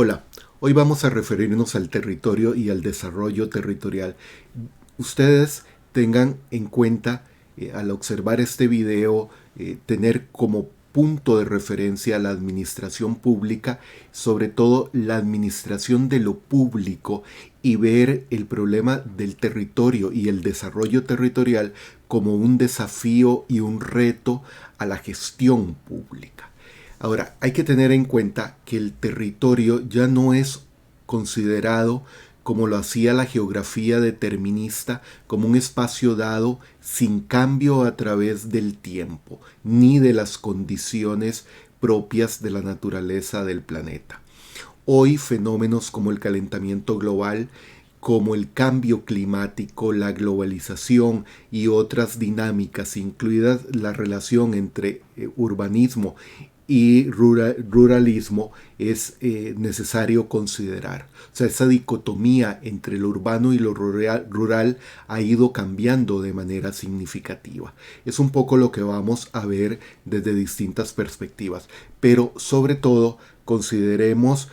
Hola, hoy vamos a referirnos al territorio y al desarrollo territorial. Ustedes tengan en cuenta al observar este video, tener como punto de referencia la administración pública, sobre todo la administración de lo público, y ver el problema del territorio y el desarrollo territorial como un desafío y un reto a la gestión pública. Ahora, hay que tener en cuenta que el territorio ya no es considerado como lo hacía la geografía determinista, como un espacio dado sin cambio a través del tiempo, ni de las condiciones propias de la naturaleza del planeta. Hoy fenómenos como el calentamiento global, como el cambio climático, la globalización y otras dinámicas, incluidas la relación entre urbanismo y ruralismo, es necesario considerar. O sea, esa dicotomía entre lo urbano y lo rural ha ido cambiando de manera significativa. Es un poco lo que vamos a ver desde distintas perspectivas, pero sobre todo consideremos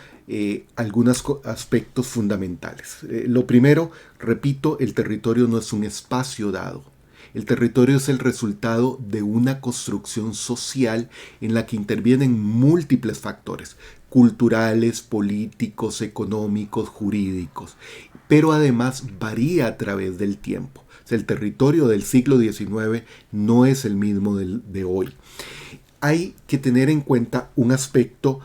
algunos aspectos fundamentales. Lo primero, repito, el territorio no es un espacio dado. El territorio es el resultado de una construcción social en la que intervienen múltiples factores, culturales, políticos, económicos, jurídicos, pero además varía a través del tiempo. O sea, el territorio del siglo XIX no es el mismo de hoy. Hay que tener en cuenta un aspecto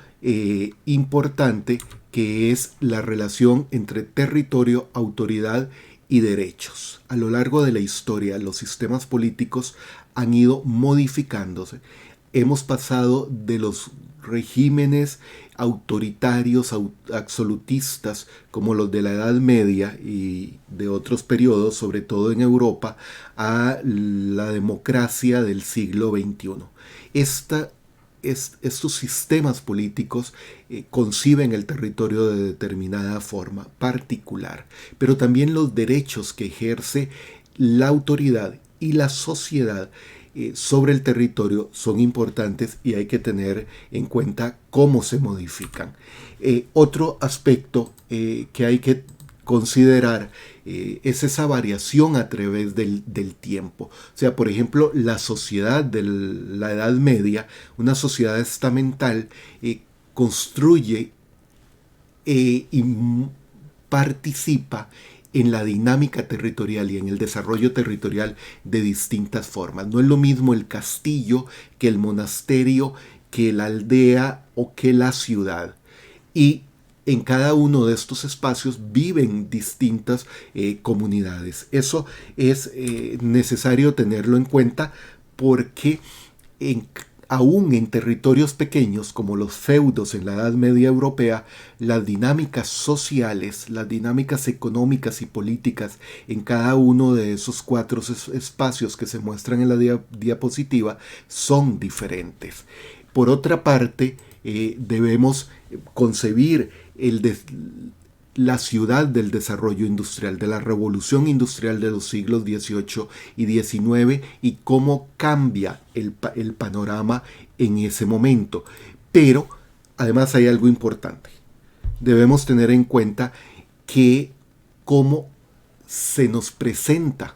importante, que es la relación entre territorio, autoridad y derechos. A lo largo de la historia, los sistemas políticos han ido modificándose. Hemos pasado de los regímenes autoritarios, absolutistas, como los de la Edad Media y de otros periodos, sobre todo en Europa, a la democracia del siglo XXI. Estos sistemas políticos conciben el territorio de determinada forma particular, pero también los derechos que ejerce la autoridad y la sociedad sobre el territorio son importantes, y hay que tener en cuenta cómo se modifican. Otro aspecto que hay que considerar es esa variación a través del tiempo. O sea, por ejemplo, la sociedad de la Edad Media, una sociedad estamental, construye y participa en la dinámica territorial y en el desarrollo territorial de distintas formas. No es lo mismo el castillo que el monasterio, que la aldea o que la ciudad. Y en cada uno de estos espacios viven distintas comunidades. Eso es necesario tenerlo en cuenta, porque aún en territorios pequeños como los feudos en la Edad Media europea, las dinámicas sociales, las dinámicas económicas y políticas en cada uno de esos cuatro espacios que se muestran en la diapositiva son diferentes. Por otra parte, debemos concebir la ciudad del desarrollo industrial, de la revolución industrial de los siglos XVIII y XIX, y cómo cambia el panorama en ese momento. Pero además hay algo importante. Debemos tener en cuenta que cómo se nos presenta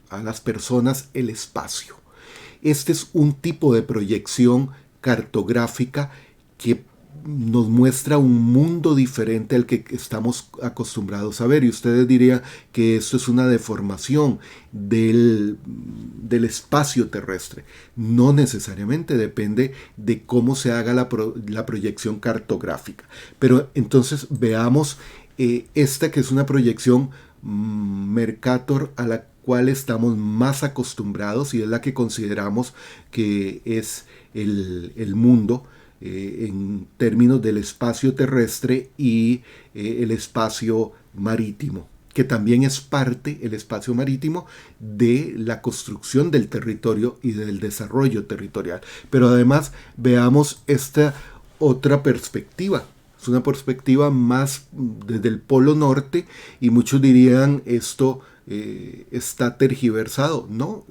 a las personas el espacio. Este es un tipo de proyección cartográfica que nos muestra un mundo diferente al que estamos acostumbrados a ver, y ustedes dirían que esto es una deformación del espacio terrestre. No necesariamente, depende de cómo se haga la proyección cartográfica. Pero entonces veamos esta, que es una proyección Mercator, a la cual estamos más acostumbrados y es la que consideramos que es el mundo en términos del espacio terrestre y el espacio marítimo, que también es parte, el espacio marítimo, de la construcción del territorio y del desarrollo territorial. Pero además veamos esta otra perspectiva. Es una perspectiva más desde el Polo Norte, y muchos dirían esto está tergiversado. No,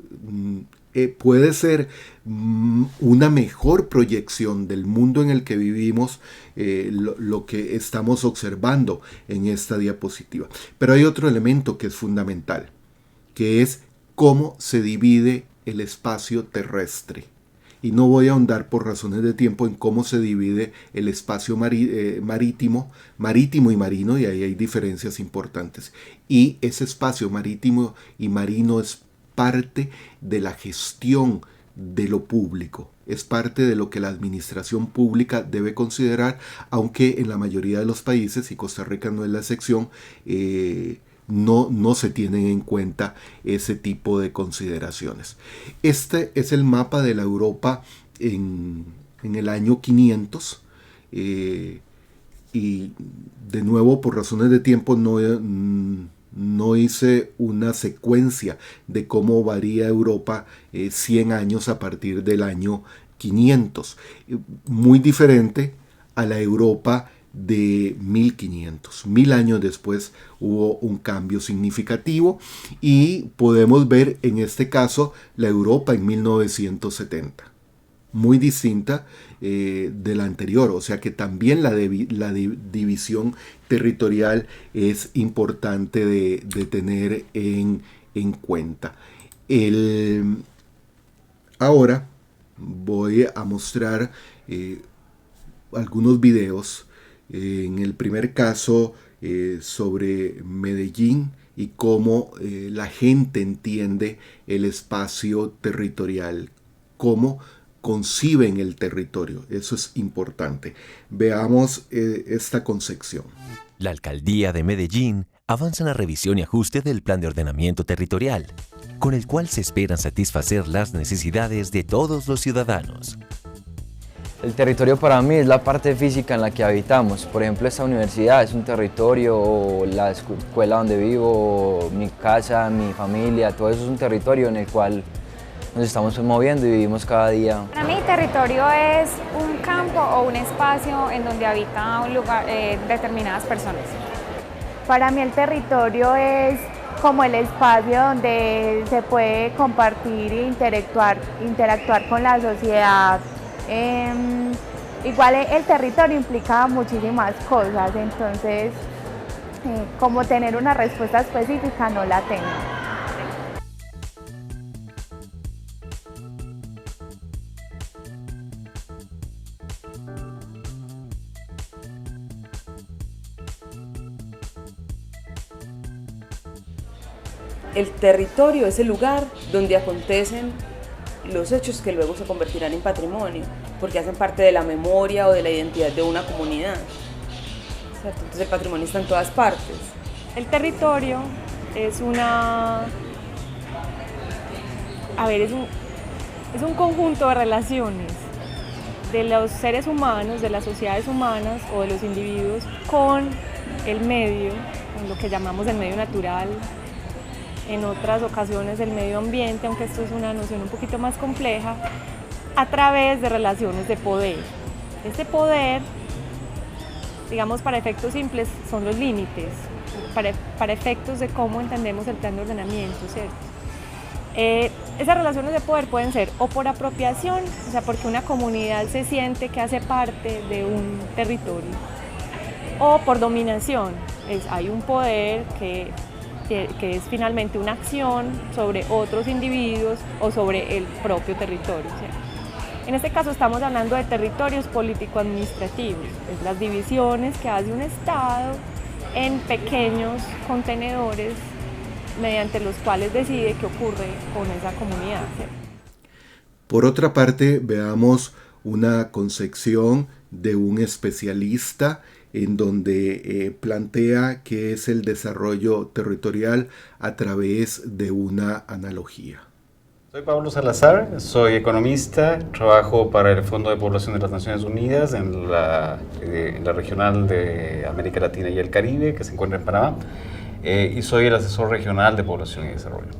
puede ser una mejor proyección del mundo en el que vivimos, lo que estamos observando en esta diapositiva. Pero hay otro elemento que es fundamental, que es cómo se divide el espacio terrestre. Y no voy a ahondar por razones de tiempo en cómo se divide el espacio marítimo y marino, y ahí hay diferencias importantes. Y ese espacio marítimo y marino es parte de la gestión de lo público, es parte de lo que la administración pública debe considerar, aunque en la mayoría de los países, y Costa Rica no es la excepción, no se tienen en cuenta ese tipo de consideraciones. Este es el mapa de la Europa en el año 500, y de nuevo, por razones de tiempo, no hice una secuencia de cómo varía Europa 100 años a partir del año 500. Muy diferente a la Europa de 1500. 1000 años después hubo un cambio significativo y podemos ver en este caso la Europa en 1970. Muy distinta de la anterior, o sea que también la división territorial es importante de tener en cuenta. Ahora voy a mostrar algunos videos. En el primer caso sobre Medellín y cómo la gente entiende el espacio territorial, cómo conciben el territorio. Eso es importante. Veamos esta concepción. La Alcaldía de Medellín avanza en la revisión y ajuste del Plan de Ordenamiento Territorial, con el cual se esperan satisfacer las necesidades de todos los ciudadanos. El territorio para mí es la parte física en la que habitamos. Por ejemplo, esta universidad es un territorio, o la escuela donde vivo, mi casa, mi familia, todo eso es un territorio en el cual nos estamos moviendo y vivimos cada día. Para mí, territorio es un campo o un espacio en donde habita un lugar, determinadas personas. Para mí el territorio es como el espacio donde se puede compartir e interactuar con la sociedad. Igual el territorio implica muchísimas cosas, entonces como tener una respuesta específica no la tengo. El territorio es el lugar donde acontecen los hechos que luego se convertirán en patrimonio, porque hacen parte de la memoria o de la identidad de una comunidad. ¿Cierto? Entonces el patrimonio está en todas partes. El territorio es un conjunto de relaciones de los seres humanos, de las sociedades humanas o de los individuos con el medio, con lo que llamamos el medio natural, en otras ocasiones el medio ambiente, aunque esto es una noción un poquito más compleja, a través de relaciones de poder. Este poder, digamos, para efectos simples, son los límites, para efectos de cómo entendemos el plan de ordenamiento, ¿cierto? Esas relaciones de poder pueden ser o por apropiación, o sea, porque una comunidad se siente que hace parte de un territorio, o por dominación, hay un poder que es finalmente una acción sobre otros individuos o sobre el propio territorio, ¿cierto? En este caso estamos hablando de territorios político-administrativos, es las divisiones que hace un Estado en pequeños contenedores mediante los cuales decide qué ocurre con esa comunidad, ¿cierto? Por otra parte, veamos una concepción de un especialista en donde plantea qué es el desarrollo territorial a través de una analogía. Soy Pablo Salazar, soy economista, trabajo para el Fondo de Población de las Naciones Unidas en la regional de América Latina y el Caribe, que se encuentra en Panamá, y soy el asesor regional de población y desarrollo.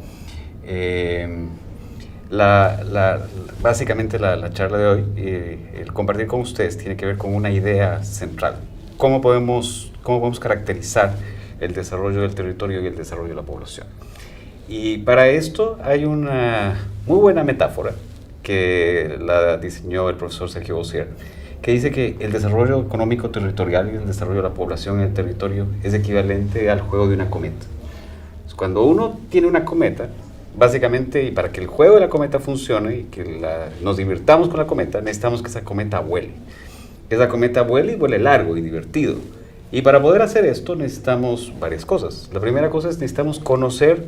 Básicamente la charla de hoy, el compartir con ustedes, tiene que ver con una idea central. ¿Cómo podemos caracterizar el desarrollo del territorio y el desarrollo de la población? Y para esto hay una muy buena metáfora que la diseñó el profesor Sergio Bossier, que dice que el desarrollo económico territorial y el desarrollo de la población en el territorio es equivalente al juego de una cometa. Entonces, cuando uno tiene una cometa, básicamente, y para que el juego de la cometa funcione y que nos divirtamos con la cometa, necesitamos que esa cometa vuele. Que esa cometa vuele y vuele largo y divertido. Y para poder hacer esto necesitamos varias cosas. La primera cosa es necesitamos conocer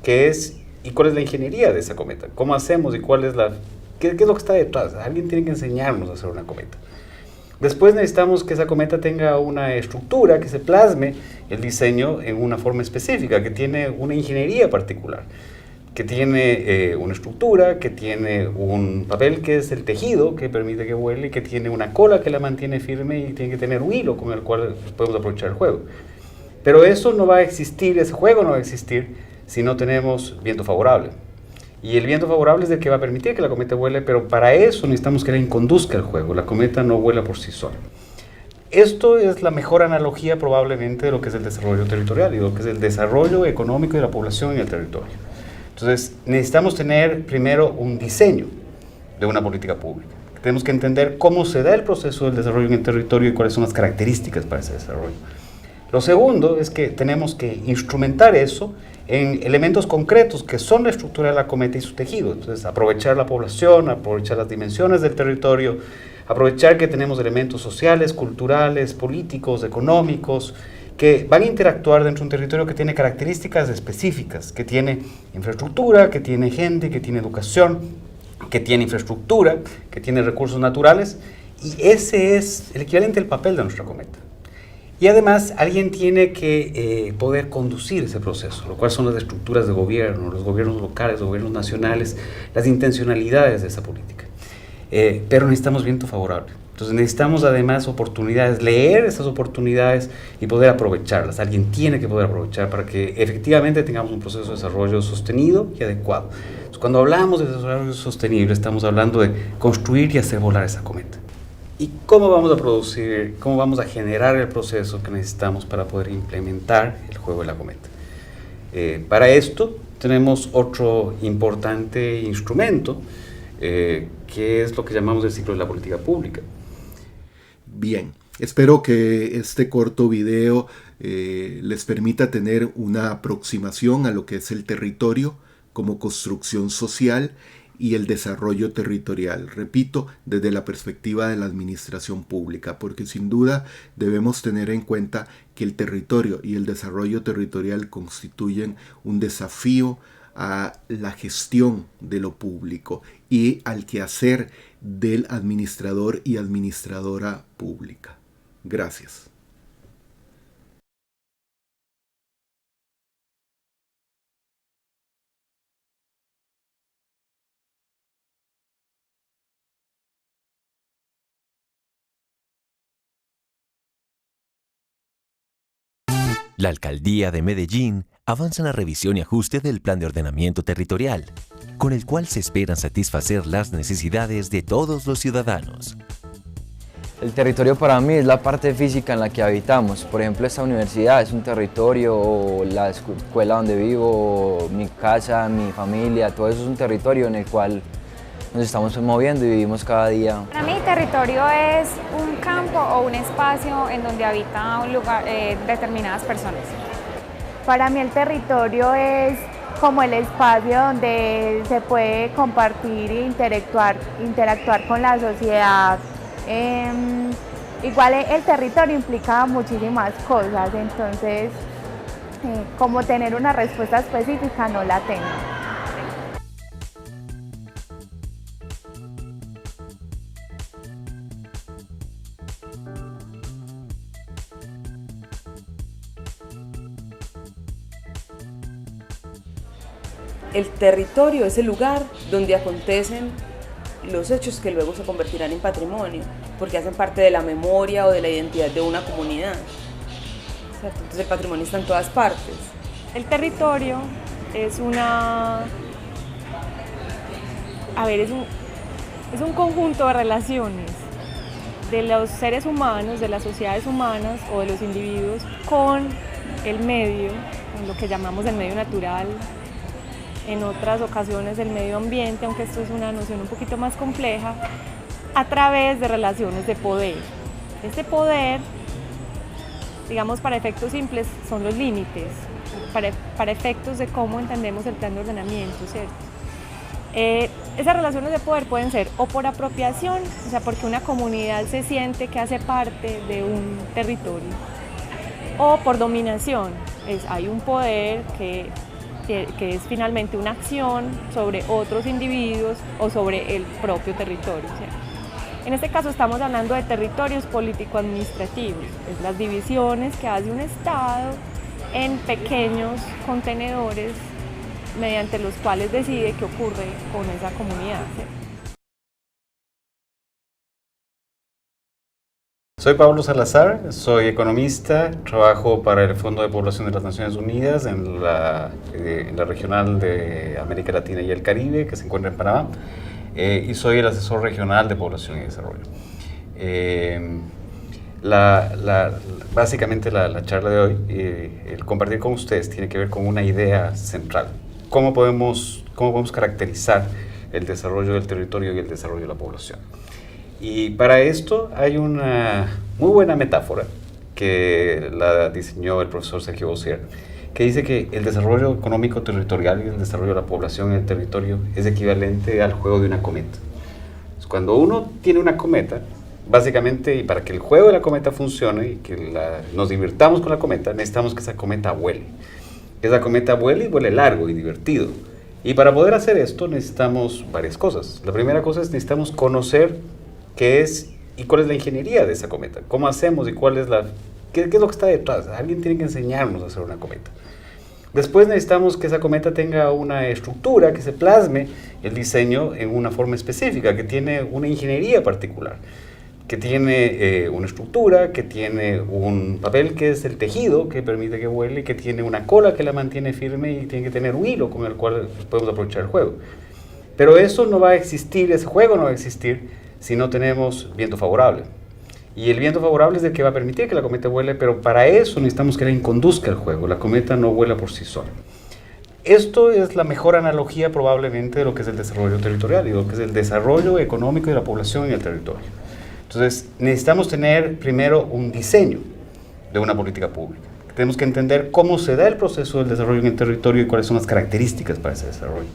qué es y cuál es la ingeniería de esa cometa. ¿Cómo hacemos y qué es lo que está detrás? Alguien tiene que enseñarnos a hacer una cometa. Después necesitamos que esa cometa tenga una estructura, que se plasme el diseño en una forma específica, que tiene una ingeniería particular, que tiene una estructura, que tiene un papel que es el tejido que permite que vuele, que tiene una cola que la mantiene firme y tiene que tener un hilo con el cual podemos aprovechar el juego. Pero eso no va a existir, ese juego no va a existir si no tenemos viento favorable. Y el viento favorable es el que va a permitir que la cometa vuele, pero para eso necesitamos que alguien conduzca el juego. La cometa no vuela por sí sola. Esto es la mejor analogía probablemente de lo que es el desarrollo territorial y lo que es el desarrollo económico de la población en el territorio. Entonces, necesitamos tener primero un diseño de una política pública. Tenemos que entender cómo se da el proceso del desarrollo en el territorio y cuáles son las características para ese desarrollo. Lo segundo es que tenemos que instrumentar eso en elementos concretos que son la estructura de la cometa y su tejido. Entonces, aprovechar la población, aprovechar las dimensiones del territorio, aprovechar que tenemos elementos sociales, culturales, políticos, económicos, que van a interactuar dentro de un territorio que tiene características específicas, que tiene infraestructura, que tiene gente, que tiene educación, que tiene infraestructura, que tiene recursos naturales, y ese es el equivalente al papel de nuestra cometa. Y además, alguien tiene que poder conducir ese proceso, lo cual son las estructuras de gobierno, los gobiernos locales, los gobiernos nacionales, las intencionalidades de esa política. Pero necesitamos viento favorable. Entonces necesitamos además oportunidades, leer esas oportunidades y poder aprovecharlas. Alguien tiene que poder aprovechar para que efectivamente tengamos un proceso de desarrollo sostenido y adecuado. Entonces, cuando hablamos de desarrollo sostenible, estamos hablando de construir y hacer volar esa cometa. ¿Y cómo vamos a producir, cómo vamos a generar el proceso que necesitamos para poder implementar el juego de la cometa? Para esto tenemos otro importante instrumento, que es lo que llamamos el ciclo de la política pública. Bien, espero que este corto video les permita tener una aproximación a lo que es el territorio como construcción social y el desarrollo territorial, repito, desde la perspectiva de la administración pública, porque sin duda debemos tener en cuenta que el territorio y el desarrollo territorial constituyen un desafío a la gestión de lo público y al quehacer del administrador y administradora pública. Gracias. La Alcaldía de Medellín avanza en la revisión y ajuste del Plan de Ordenamiento Territorial, con el cual se esperan satisfacer las necesidades de todos los ciudadanos. El territorio para mí es la parte física en la que habitamos. Por ejemplo, esta universidad es un territorio, o la escuela donde vivo, o mi casa, mi familia, todo eso es un territorio en el cual nos estamos moviendo y vivimos cada día. Para mí, territorio es un campo o un espacio en donde habita un lugar, determinadas personas. Para mí el territorio es como el espacio donde se puede compartir e interactuar con la sociedad. Igual el territorio implica muchísimas cosas, entonces como tener una respuesta específica no la tengo. El territorio es el lugar donde acontecen los hechos que luego se convertirán en patrimonio, porque hacen parte de la memoria o de la identidad de una comunidad. ¿Cierto? Entonces el patrimonio está en todas partes. El territorio es un conjunto de relaciones de los seres humanos, de las sociedades humanas o de los individuos con el medio, con lo que llamamos el medio natural, en otras ocasiones el medio ambiente, aunque esto es una noción un poquito más compleja, a través de relaciones de poder. Este poder, digamos, para efectos simples, son los límites, para efectos de cómo entendemos el plan de ordenamiento, ¿cierto? Esas relaciones de poder pueden ser o por apropiación, o sea, porque una comunidad se siente que hace parte de un territorio, o por dominación, hay un poder que es finalmente una acción sobre otros individuos o sobre el propio territorio, ¿cierto? En este caso estamos hablando de territorios político-administrativos, es las divisiones que hace un Estado en pequeños contenedores mediante los cuales decide qué ocurre con esa comunidad, ¿cierto? Soy Pablo Salazar, soy economista, trabajo para el Fondo de Población de las Naciones Unidas en la regional de América Latina y el Caribe, que se encuentra en Panamá, y soy el asesor regional de población y desarrollo. Básicamente la charla de hoy, el compartir con ustedes, tiene que ver con una idea central. ¿Cómo podemos caracterizar el desarrollo del territorio y el desarrollo de la población? Y para esto hay una muy buena metáfora que la diseñó el profesor Sergio Bossier, que dice que el desarrollo económico territorial y el desarrollo de la población en el territorio es equivalente al juego de una cometa. Entonces, cuando uno tiene una cometa, básicamente, y para que el juego de la cometa funcione y que nos divirtamos con la cometa, necesitamos que esa cometa vuele. Que esa cometa vuele y vuele largo y divertido. Y para poder hacer esto necesitamos varias cosas. La primera cosa es necesitamos conocer qué es y cuál es la ingeniería de esa cometa. ¿Cómo hacemos y qué es lo que está detrás? Alguien tiene que enseñarnos a hacer una cometa. Después necesitamos que esa cometa tenga una estructura, que se plasme el diseño en una forma específica, que tiene una ingeniería particular, que tiene una estructura, que tiene un papel que es el tejido que permite que vuele, que tiene una cola que la mantiene firme y tiene que tener un hilo con el cual podemos aprovechar el juego. Pero eso no va a existir, ese juego no va a existir si no tenemos viento favorable. Y el viento favorable es el que va a permitir que la cometa vuele, pero para eso necesitamos que alguien conduzca el juego. La cometa no vuela por sí sola. Esto es la mejor analogía probablemente de lo que es el desarrollo territorial y lo que es el desarrollo económico de la población en el territorio. Entonces, necesitamos tener primero un diseño de una política pública. Tenemos que entender cómo se da el proceso del desarrollo en el territorio y cuáles son las características para ese desarrollo.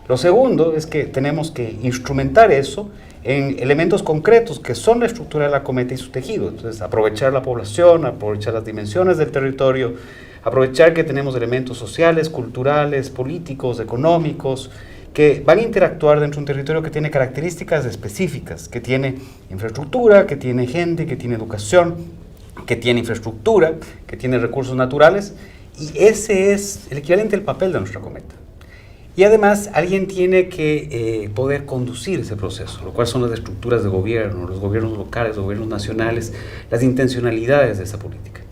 Lo segundo es que tenemos que instrumentar eso en elementos concretos que son la estructura de la cometa y su tejido. Entonces, aprovechar la población, aprovechar las dimensiones del territorio, aprovechar que tenemos elementos sociales, culturales, políticos, económicos, que van a interactuar dentro de un territorio que tiene características específicas, que tiene infraestructura, que tiene gente, que tiene educación, que tiene infraestructura, que tiene recursos naturales, y ese es el equivalente al papel de nuestra cometa. Y además, alguien tiene que poder conducir ese proceso, lo cual son las estructuras de gobierno, los gobiernos locales, los gobiernos nacionales, las intencionalidades de esa política.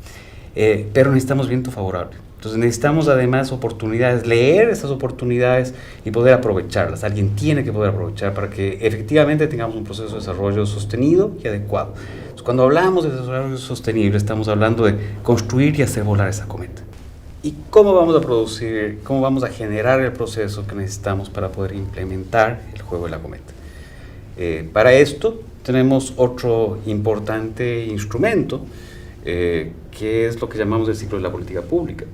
Pero necesitamos viento favorable. Entonces necesitamos además oportunidades, leer esas oportunidades y poder aprovecharlas. Alguien tiene que poder aprovechar para que efectivamente tengamos un proceso de desarrollo sostenido y adecuado. Entonces, cuando hablamos de desarrollo sostenible, estamos hablando de construir y hacer volar esa cometa. ¿Y cómo vamos a producir, cómo vamos a generar el proceso que necesitamos para poder implementar el juego de la cometa? Para esto tenemos otro importante instrumento, que es lo que llamamos el ciclo de la política pública.